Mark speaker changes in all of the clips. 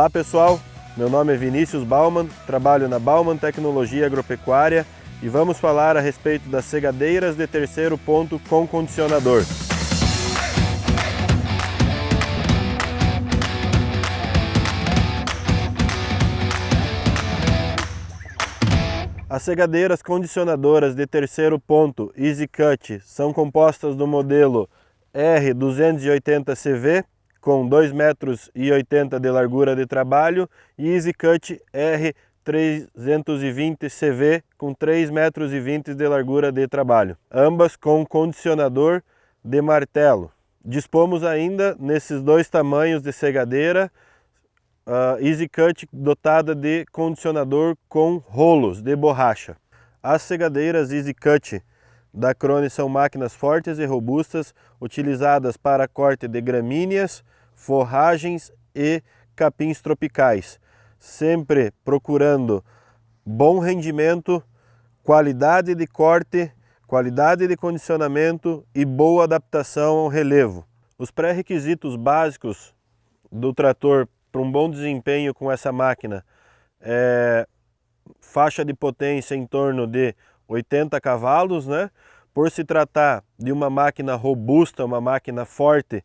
Speaker 1: Olá pessoal, meu nome é Vinícius Baumann, trabalho na Baumann Tecnologia Agropecuária e vamos falar a respeito das segadeiras de terceiro ponto com condicionador. As segadeiras condicionadoras de terceiro ponto EasyCut são compostas do modelo R280CV com 2,80 metros de largura de trabalho e EasyCut R320CV com 3,20 metros de largura de trabalho, ambas com condicionador de martelo. Dispomos ainda nesses dois tamanhos de segadeira EasyCut dotada de condicionador com rolos de borracha. As segadeiras EasyCut da Krone são máquinas fortes e robustas, utilizadas para corte de gramíneas, forragens e capins tropicais, sempre procurando bom rendimento, qualidade de corte, qualidade de condicionamento e boa adaptação ao relevo. Os pré-requisitos básicos do trator para um bom desempenho com essa máquina é faixa de potência em torno de 80 cavalos, né? Por se tratar de uma máquina robusta, uma máquina forte,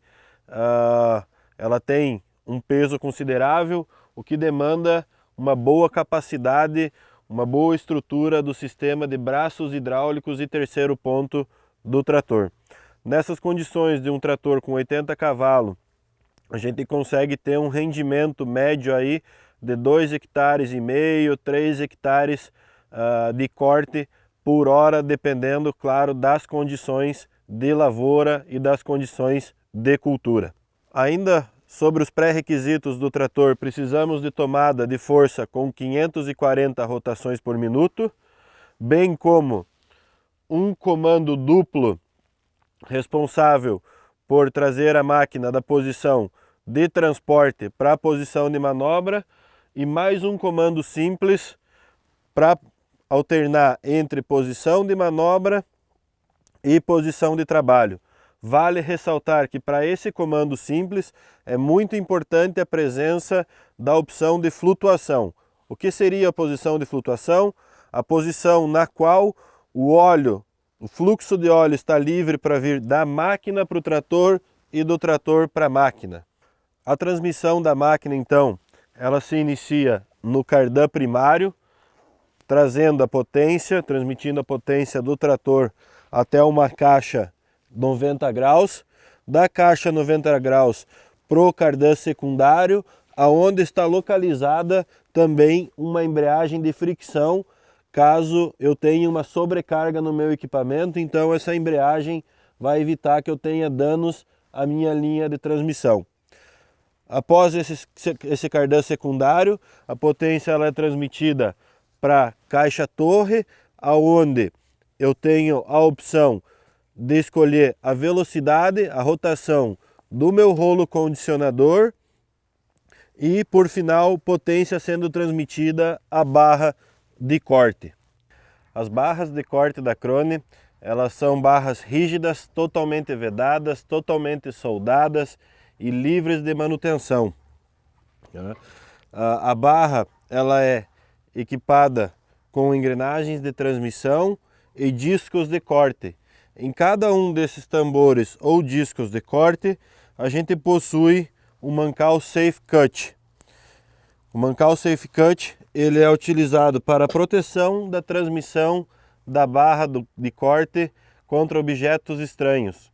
Speaker 1: ela tem um peso considerável, o que demanda uma boa capacidade, uma boa estrutura do sistema de braços hidráulicos e terceiro ponto do trator. Nessas condições de um trator com 80 cavalos, a gente consegue ter um rendimento médio aí de 2,5 hectares, 3 hectares de corte por hora, dependendo, claro, das condições de lavoura e das condições de cultura. Ainda sobre os pré-requisitos do trator, precisamos de tomada de força com 540 rotações por minuto, bem como um comando duplo responsável por trazer a máquina da posição de transporte para a posição de manobra e mais um comando simples para alternar entre posição de manobra e posição de trabalho. Vale ressaltar que para esse comando simples é muito importante a presença da opção de flutuação. O que seria a posição de flutuação? A posição na qual o óleo, o fluxo de óleo está livre para vir da máquina para o trator e do trator para a máquina. A transmissão da máquina, então, ela se inicia no cardan primário, trazendo a potência, transmitindo a potência do trator até uma caixa 90 graus, da caixa 90 graus para o cardan secundário, aonde está localizada também uma embreagem de fricção, caso eu tenha uma sobrecarga no meu equipamento, então essa embreagem vai evitar que eu tenha danos à minha linha de transmissão. Após esse cardan secundário, a potência ela é transmitida para a caixa torre, aonde eu tenho a opção de escolher a velocidade, a rotação do meu rolo condicionador e, por final, potência sendo transmitida à barra de corte. As barras de corte da Krone, elas são barras rígidas, totalmente vedadas, totalmente soldadas e livres de manutenção. A barra ela é equipada com engrenagens de transmissão e discos de corte. Em cada um desses tambores ou discos de corte, a gente possui o mancal Safe Cut. O mancal Safe Cut ele é utilizado para a proteção da transmissão da barra de corte contra objetos estranhos.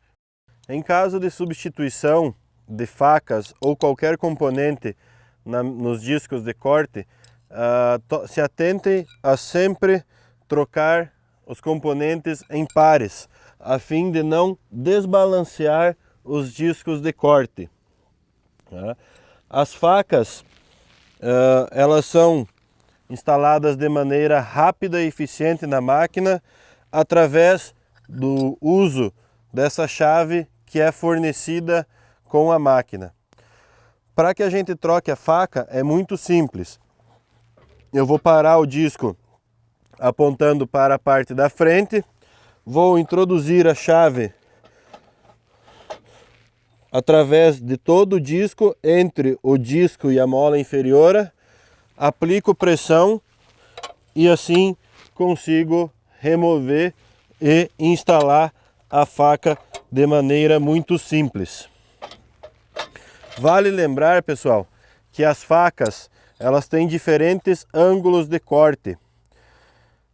Speaker 1: Em caso de substituição de facas ou qualquer componente nos discos de corte, se atente a sempre trocar os componentes em pares, a fim de não desbalancear os discos de corte. As facas, elas são instaladas de maneira rápida e eficiente na máquina através do uso dessa chave que é fornecida com a máquina. Para que a gente troque a faca é muito simples. Eu vou parar o disco apontando para a parte da frente, vou introduzir a chave através de todo o disco, entre o disco e a mola inferior, aplico pressão e assim consigo remover e instalar a faca de maneira muito simples. Vale lembrar, pessoal, que as facas elas têm diferentes ângulos de corte,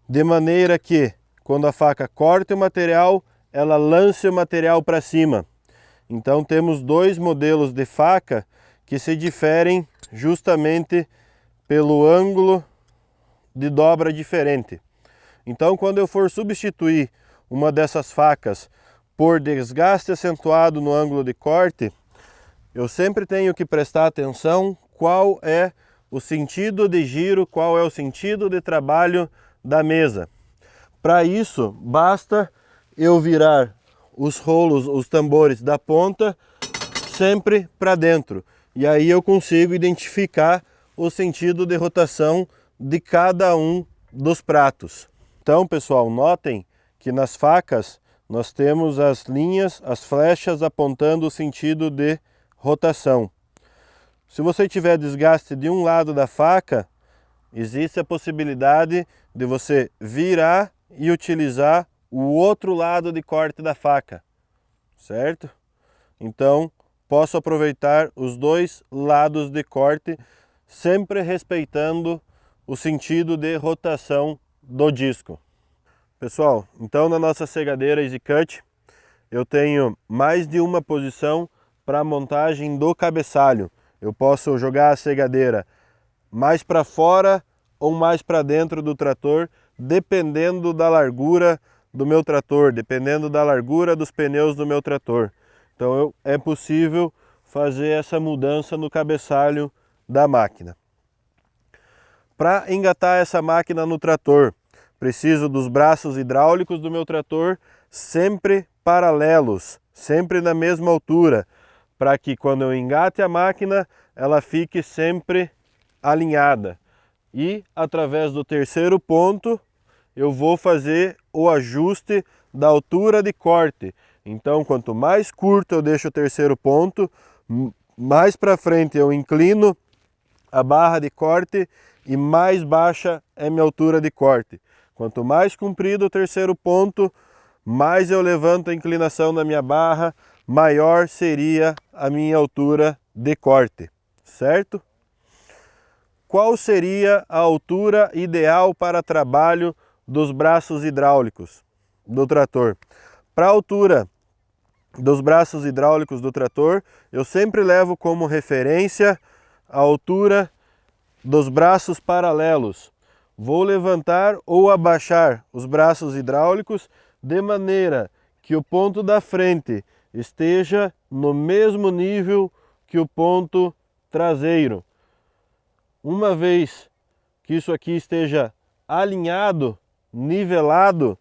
Speaker 1: de maneira que quando a faca corta o material, ela lance o material para cima. Então temos dois modelos de faca que se diferem justamente pelo ângulo de dobra diferente. Então quando eu for substituir uma dessas facas por desgaste acentuado no ângulo de corte, eu sempre tenho que prestar atenção qual é o sentido de giro, qual é o sentido de trabalho da mesa. Para isso, basta eu virar os rolos, os tambores da ponta sempre para dentro. E aí eu consigo identificar o sentido de rotação de cada um dos pratos. Então, pessoal, notem que nas facas nós temos as linhas, as flechas apontando o sentido de rotação. Se você tiver desgaste de um lado da faca, existe a possibilidade de você virar e utilizar o outro lado de corte da faca, certo? Então, posso aproveitar os dois lados de corte, sempre respeitando o sentido de rotação do disco. Pessoal, então na nossa segadeira EasyCut, eu tenho mais de uma posição para a montagem do cabeçalho. Eu posso jogar a segadeira mais para fora ou mais para dentro do trator, dependendo da largura do meu trator, dependendo da largura dos pneus do meu trator. Então é possível fazer essa mudança no cabeçalho da máquina. Para engatar essa máquina no trator, preciso dos braços hidráulicos do meu trator sempre paralelos, sempre na mesma altura, para que quando eu engate a máquina, ela fique sempre alinhada. E através do terceiro ponto, eu vou fazer o ajuste da altura de corte. Então, quanto mais curto eu deixo o terceiro ponto, mais para frente eu inclino a barra de corte e mais baixa é minha altura de corte. Quanto mais comprido o terceiro ponto, mais eu levanto a inclinação da minha barra, maior seria a minha altura de corte, certo? Qual seria a altura ideal para trabalho dos braços hidráulicos do trator? Para a altura dos braços hidráulicos do trator, eu sempre levo como referência a altura dos braços paralelos. Vou levantar ou abaixar os braços hidráulicos de maneira que o ponto da frente esteja no mesmo nível que o ponto traseiro. Uma vez que isso aqui esteja alinhado, nivelado,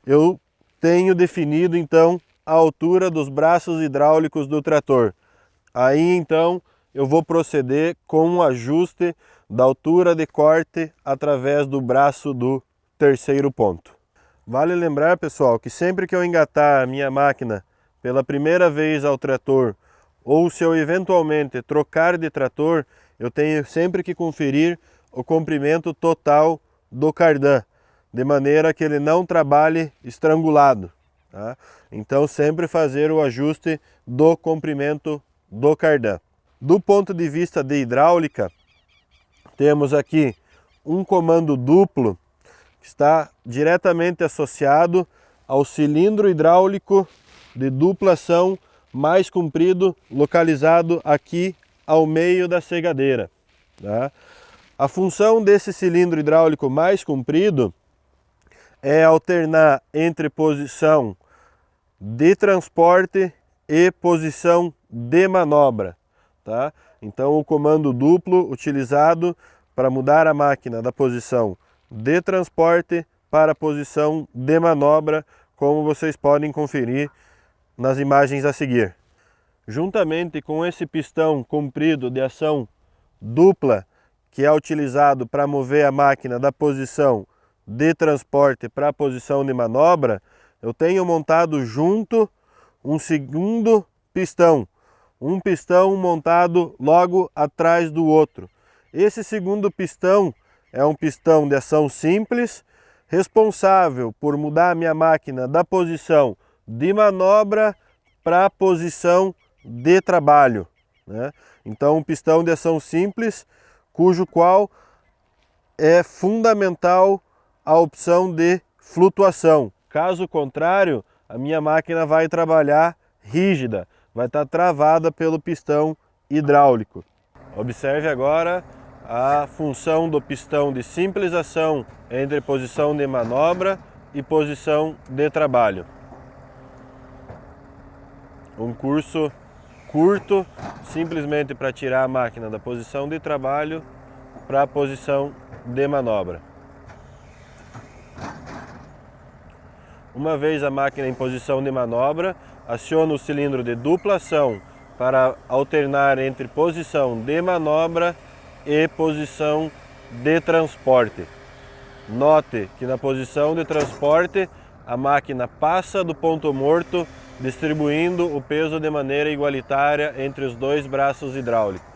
Speaker 1: eu tenho definido então a altura dos braços hidráulicos do trator. Aí então eu vou proceder com o ajuste da altura de corte através do braço do terceiro ponto. Vale lembrar, pessoal, que sempre que eu engatar a minha máquina pela primeira vez ao trator, ou se eu eventualmente trocar de trator, eu tenho sempre que conferir o comprimento total do cardan, de maneira que ele não trabalhe estrangulado, tá? Então sempre fazer o ajuste do comprimento do cardan. Do ponto de vista de hidráulica, temos aqui um comando duplo que está diretamente associado ao cilindro hidráulico de dupla ação mais comprido, localizado aqui ao meio da segadeira, tá? A função desse cilindro hidráulico mais comprido é alternar entre posição de transporte e posição de manobra, tá? Então o comando duplo utilizado para mudar a máquina da posição de transporte para a posição de manobra, como vocês podem conferir nas imagens a seguir. Juntamente com esse pistão comprido de ação dupla, que é utilizado para mover a máquina da posição de transporte para a posição de manobra, eu tenho montado junto um segundo pistão, um pistão montado logo atrás do outro. Esse segundo pistão é um pistão de ação simples, responsável por mudar a minha máquina da posição de manobra para a posição de trabalho, né? Então, um pistão de ação simples, cujo qual é fundamental a opção de flutuação. Caso contrário, a minha máquina vai trabalhar rígida, vai estar travada pelo pistão hidráulico. Observe agora a função do pistão de simples ação entre posição de manobra e posição de trabalho. Um curso curto, simplesmente para tirar a máquina da posição de trabalho para a posição de manobra. Uma vez a máquina em posição de manobra, aciono o cilindro de dupla ação para alternar entre posição de manobra e posição de transporte. Note que na posição de transporte a máquina passa do ponto morto, distribuindo o peso de maneira igualitária entre os dois braços hidráulicos.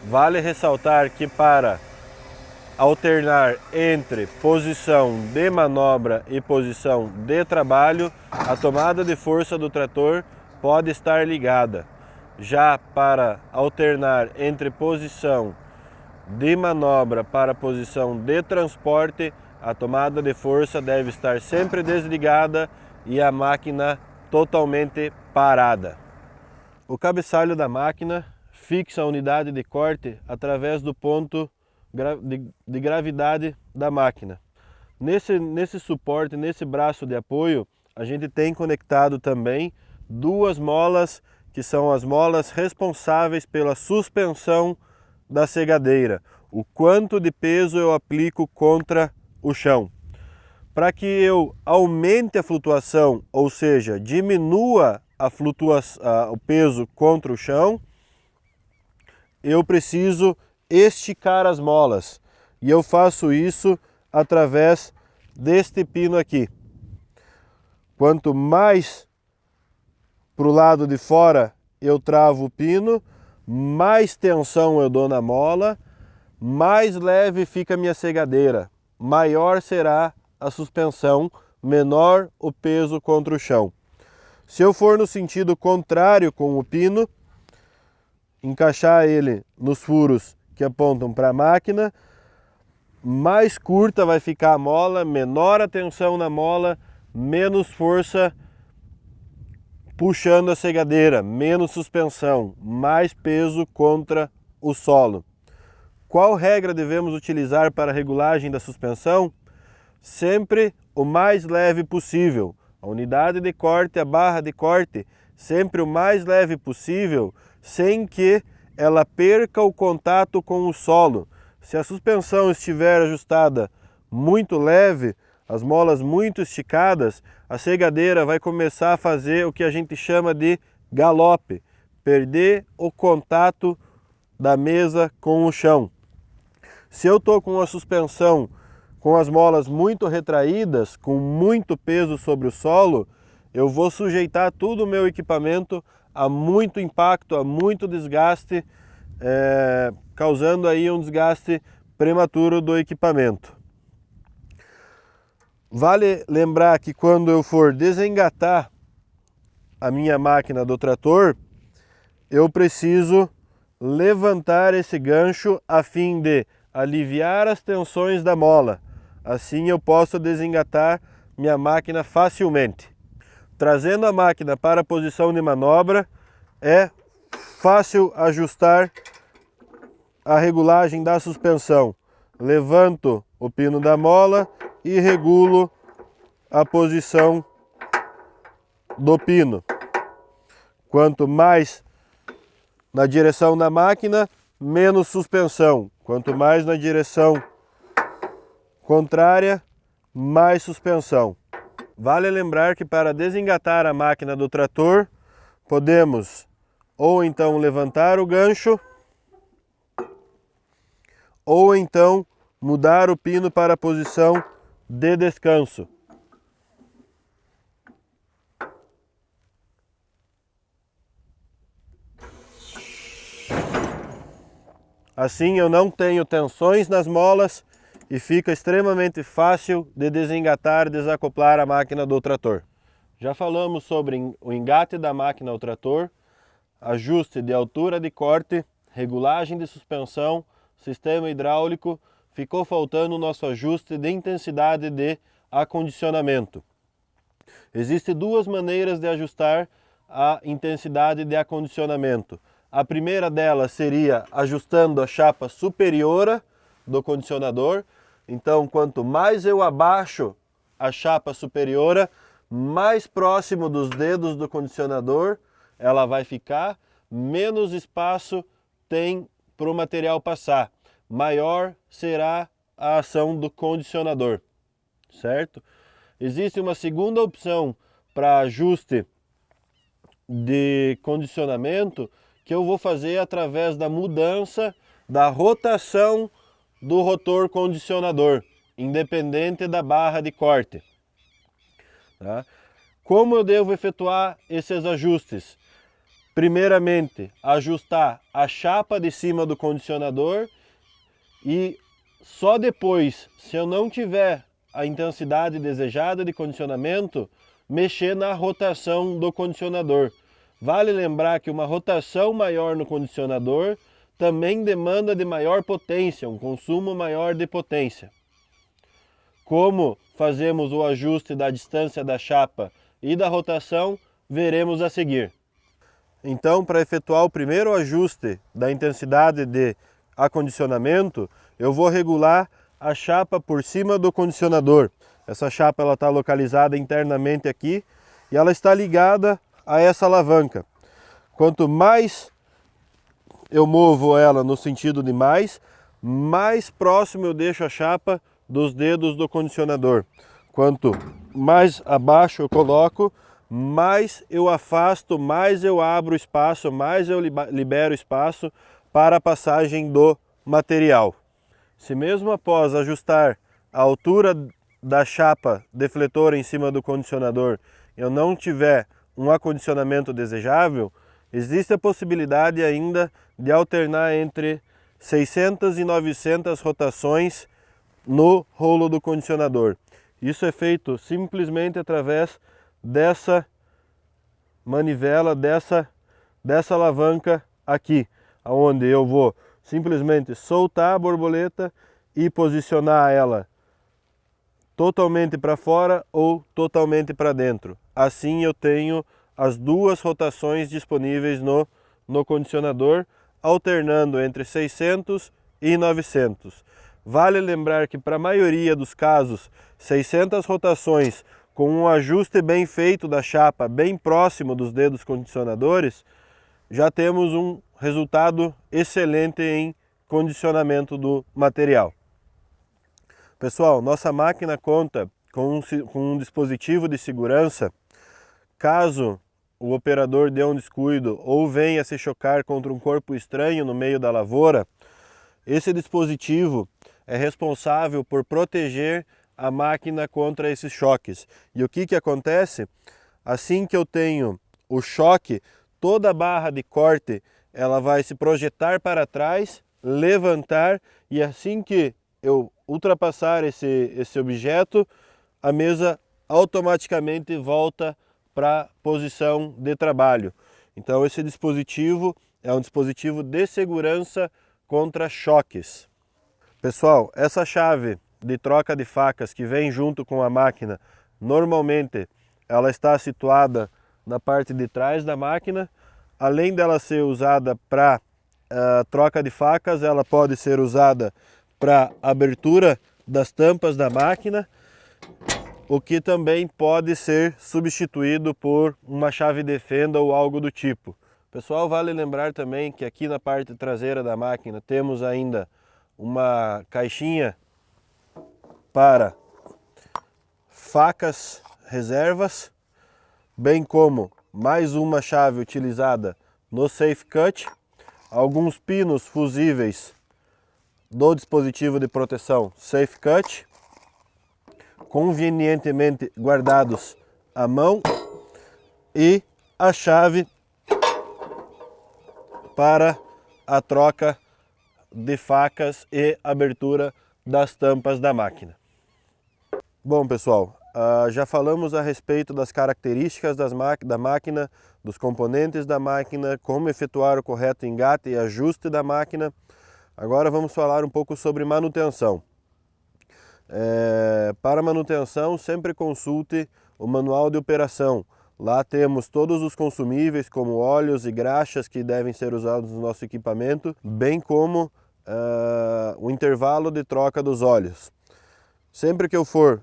Speaker 1: Vale ressaltar que para alternar entre posição de manobra e posição de trabalho, a tomada de força do trator pode estar ligada. Já para alternar entre posição de manobra para posição de transporte, a tomada de força deve estar sempre desligada e a máquina totalmente parada. O cabeçalho da máquina fixa a unidade de corte através do ponto de gravidade da máquina. Nesse suporte, nesse braço de apoio, a gente tem conectado também duas molas, que são as molas responsáveis pela suspensão da segadeira, o quanto de peso eu aplico contra o chão. Para que eu aumente a flutuação, ou seja, diminua o peso contra o chão, eu preciso esticar as molas. E eu faço isso através deste pino aqui. Quanto mais para o lado de fora eu travo o pino, mais tensão eu dou na mola, mais leve fica a minha segadeira, maior será a suspensão, menor o peso contra o chão. Se eu for no sentido contrário com o pino, encaixar ele nos furos que apontam para a máquina, mais curta vai ficar a mola, menor a tensão na mola, menos força puxando a segadeira, menos suspensão, mais peso contra o solo. Qual regra devemos utilizar para a regulagem da suspensão? Sempre o mais leve possível. A unidade de corte, a barra de corte, sempre o mais leve possível, sem que ela perca o contato com o solo. Se a suspensão estiver ajustada muito leve, as molas muito esticadas, a segadeira vai começar a fazer o que a gente chama de galope, perder o contato da mesa com o chão. Se eu estou com a suspensão com as molas muito retraídas, com muito peso sobre o solo, eu vou sujeitar todo o meu equipamento a muito impacto, a muito desgaste, causando aí um desgaste prematuro do equipamento. Vale lembrar que quando eu for desengatar a minha máquina do trator, eu preciso levantar esse gancho a fim de aliviar as tensões da mola. Assim eu posso desengatar minha máquina facilmente. Trazendo a máquina para a posição de manobra, é fácil ajustar a regulagem da suspensão. Levanto o pino da mola e regulo a posição do pino. Quanto mais na direção da máquina, menos suspensão. Quanto mais na direção contrária, mais suspensão. Vale lembrar que para desengatar a máquina do trator, podemos ou então levantar o gancho, ou então mudar o pino para a posição de descanso. Assim eu não tenho tensões nas molas e fica extremamente fácil de desengatar e desacoplar a máquina do trator. Já falamos sobre o engate da máquina ao trator, ajuste de altura de corte, regulagem de suspensão, sistema hidráulico. Ficou faltando o nosso ajuste de intensidade de acondicionamento. Existem duas maneiras de ajustar a intensidade de acondicionamento. A primeira delas seria ajustando a chapa superior do condicionador. Então, quanto mais eu abaixo a chapa superior, mais próximo dos dedos do condicionador ela vai ficar, menos espaço tem para o material passar, maior será a ação do condicionador, certo? Existe uma segunda opção para ajuste de condicionamento que eu vou fazer através da mudança da rotação do rotor condicionador, independente da barra de corte. Tá? Como eu devo efetuar esses ajustes? Primeiramente, ajustar a chapa de cima do condicionador e só depois, se eu não tiver a intensidade desejada de condicionamento, mexer na rotação do condicionador. Vale lembrar que uma rotação maior no condicionador também demanda de maior potência, um consumo maior de potência. Como fazemos o ajuste da distância da chapa e da rotação, veremos a seguir. Então, para efetuar o primeiro ajuste da intensidade de acondicionamento, eu vou regular a chapa por cima do condicionador. Essa chapa está localizada internamente aqui e ela está ligada a essa alavanca. Quanto mais eu movo ela no sentido de mais próximo eu deixo a chapa dos dedos do condicionador. Quanto mais abaixo eu coloco, mais eu afasto, mais eu abro espaço, mais eu libero espaço para a passagem do material. Se mesmo após ajustar a altura da chapa defletora em cima do condicionador eu não tiver um acondicionamento desejável, existe a possibilidade ainda de alternar entre 600 e 900 rotações no rolo do condicionador. Isso é feito simplesmente através dessa manivela, dessa alavanca aqui, onde eu vou simplesmente soltar a borboleta e posicionar ela totalmente para fora ou totalmente para dentro. Assim eu tenho as duas rotações disponíveis no condicionador, alternando entre 600 e 900. Vale lembrar que para a maioria dos casos, 600 rotações com um ajuste bem feito da chapa, bem próximo dos dedos condicionadores, já temos um resultado excelente em condicionamento do material. Pessoal, nossa máquina conta com um dispositivo de segurança. Caso o operador dê um descuido ou venha se chocar contra um corpo estranho no meio da lavoura, esse dispositivo é responsável por proteger a máquina contra esses choques. E o que acontece? Assim que eu tenho o choque, toda a barra de corte ela vai se projetar para trás, levantar, e assim que eu ultrapassar esse objeto, a mesa automaticamente volta para a posição de trabalho. Então esse dispositivo é um dispositivo de segurança contra choques. Pessoal, essa chave de troca de facas que vem junto com a máquina, normalmente ela está situada na parte de trás da máquina. Além dela ser usada para troca de facas, ela pode ser usada para abertura das tampas da máquina, o que também pode ser substituído por uma chave de fenda ou algo do tipo. Pessoal, vale lembrar também que aqui na parte traseira da máquina temos ainda uma caixinha para facas reservas, bem como mais uma chave utilizada no Safe Cut, alguns pinos fusíveis do dispositivo de proteção Safe Cut, convenientemente guardados à mão, e a chave para a troca de facas e abertura das tampas da máquina. Bom pessoal, já falamos a respeito das características da máquina, dos componentes da máquina, como efetuar o correto engate e ajuste da máquina. Agora vamos falar um pouco sobre manutenção. Para manutenção, sempre consulte o manual de operação. Lá temos todos os consumíveis, como óleos e graxas que devem ser usados no nosso equipamento, bem como o intervalo de troca dos óleos. Sempre que eu for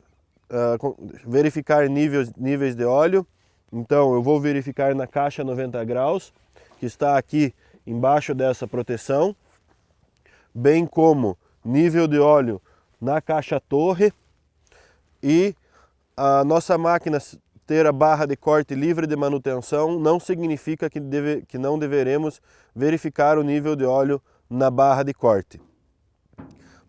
Speaker 1: verificar níveis de óleo, então eu vou verificar na caixa 90 graus, que está aqui embaixo dessa proteção, bem como nível de óleo na caixa torre, e a nossa máquina ter a barra de corte livre de manutenção não significa que não deveremos verificar o nível de óleo na barra de corte.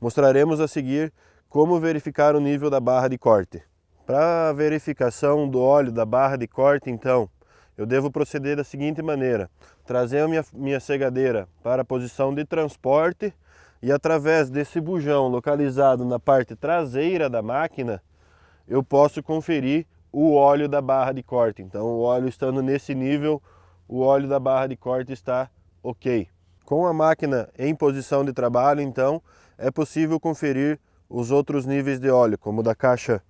Speaker 1: Mostraremos a seguir como verificar o nível da barra de corte. Para a verificação do óleo da barra de corte, então, eu devo proceder da seguinte maneira: trazer a minha cegadeira para a posição de transporte e através desse bujão localizado na parte traseira da máquina, eu posso conferir o óleo da barra de corte. Então, o óleo estando nesse nível, o óleo da barra de corte está ok. Com a máquina em posição de trabalho, então, é possível conferir os outros níveis de óleo, como da caixa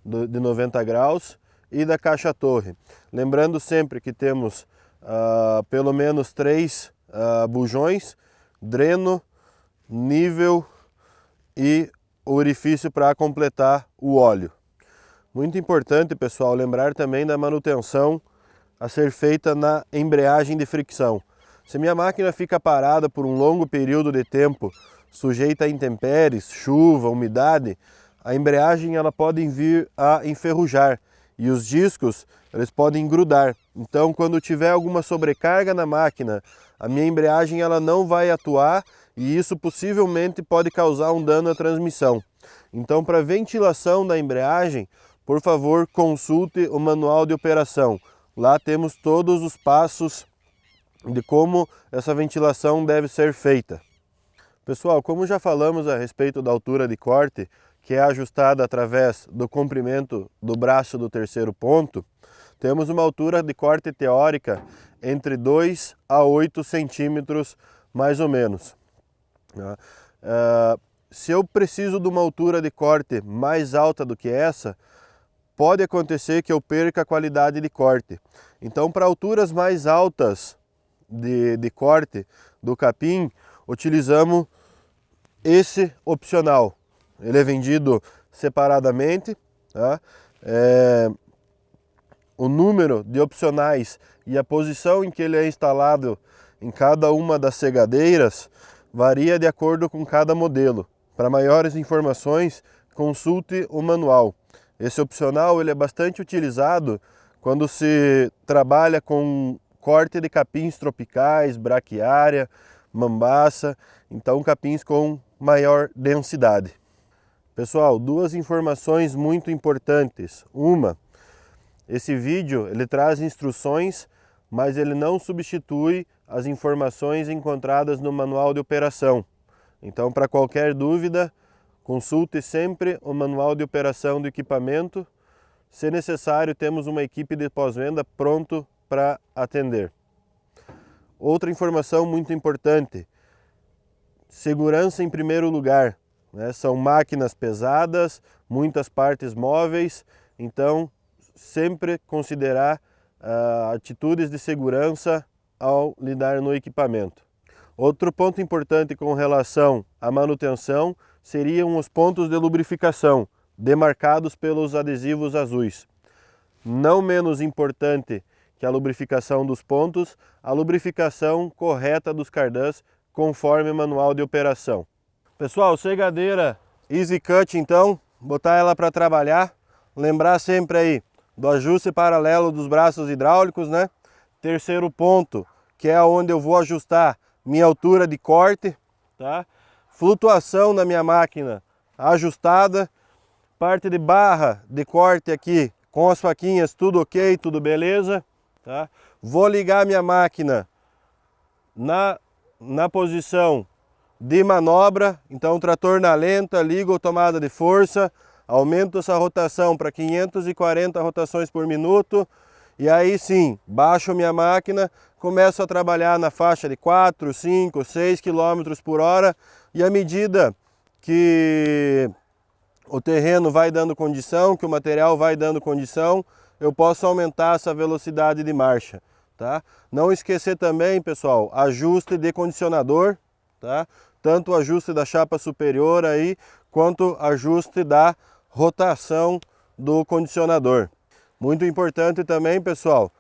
Speaker 1: de 90 graus e da caixa torre. Lembrando sempre que temos pelo menos 3 bujões, dreno, nível e orifício para completar o óleo. Muito importante, pessoal, lembrar também da manutenção a ser feita na embreagem de fricção. Se minha máquina fica parada por um longo período de tempo, sujeita a intempéries, chuva, umidade, a embreagem ela pode vir a enferrujar e os discos eles podem grudar. Então, quando tiver alguma sobrecarga na máquina, a minha embreagem ela não vai atuar e isso possivelmente pode causar um dano à transmissão. Então, para ventilação da embreagem, por favor, consulte o manual de operação. Lá temos todos os passos de como essa ventilação deve ser feita. Pessoal, como já falamos a respeito da altura de corte, que é ajustada através do comprimento do braço do terceiro ponto, temos uma altura de corte teórica entre 2 a 8 centímetros, mais ou menos. Se eu preciso de uma altura de corte mais alta do que essa, pode acontecer que eu perca a qualidade de corte. Então, para alturas mais altas de corte do capim, utilizamos esse opcional. Ele é vendido separadamente, tá? O número de opcionais e a posição em que ele é instalado em cada uma das cegadeiras varia de acordo com cada modelo. Para maiores informações, consulte o manual. Esse opcional ele é bastante utilizado quando se trabalha com corte de capins tropicais, braquiária, mambaça, então capins com maior densidade. Pessoal, duas informações muito importantes. Uma, esse vídeo ele traz instruções, mas ele não substitui as informações encontradas no manual de operação. Então, para qualquer dúvida, consulte sempre o manual de operação do equipamento. Se necessário, temos uma equipe de pós-venda pronto para atender. Outra informação muito importante, segurança em primeiro lugar, né? São máquinas pesadas, muitas partes móveis, então sempre considerar atitudes de segurança ao lidar no equipamento. Outro ponto importante com relação à manutenção seriam os pontos de lubrificação, demarcados pelos adesivos azuis. Não menos importante que a lubrificação dos pontos, a lubrificação correta dos cardãs conforme o manual de operação. Pessoal, cegadeira Easy Cut então, botar ela para trabalhar, lembrar sempre aí do ajuste paralelo dos braços hidráulicos, né? Terceiro ponto, que é onde eu vou ajustar minha altura de corte, tá? Flutuação na minha máquina ajustada, parte de barra de corte aqui com as faquinhas tudo ok, tudo beleza, tá? Vou ligar minha máquina na posição de manobra. Então trator na lenta, ligo tomada de força, aumento essa rotação para 540 rotações por minuto. E aí sim, baixo minha máquina, começo a trabalhar na faixa de 4, 5, 6 km por hora. E à medida que o terreno vai dando condição, que o material vai dando condição, eu posso aumentar essa velocidade de marcha, tá? Não esquecer também, pessoal, ajuste de condicionador, tá? Tanto o ajuste da chapa superior aí, quanto ajuste da rotação do condicionador. Muito importante também, pessoal,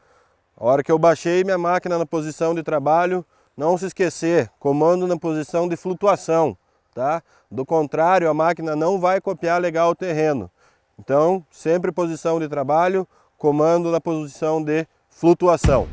Speaker 1: a hora que eu baixei minha máquina na posição de trabalho, não se esquecer, comando na posição de flutuação, tá? Do contrário, a máquina não vai copiar legal o terreno. Então, sempre posição de trabalho, comando na posição de flutuação.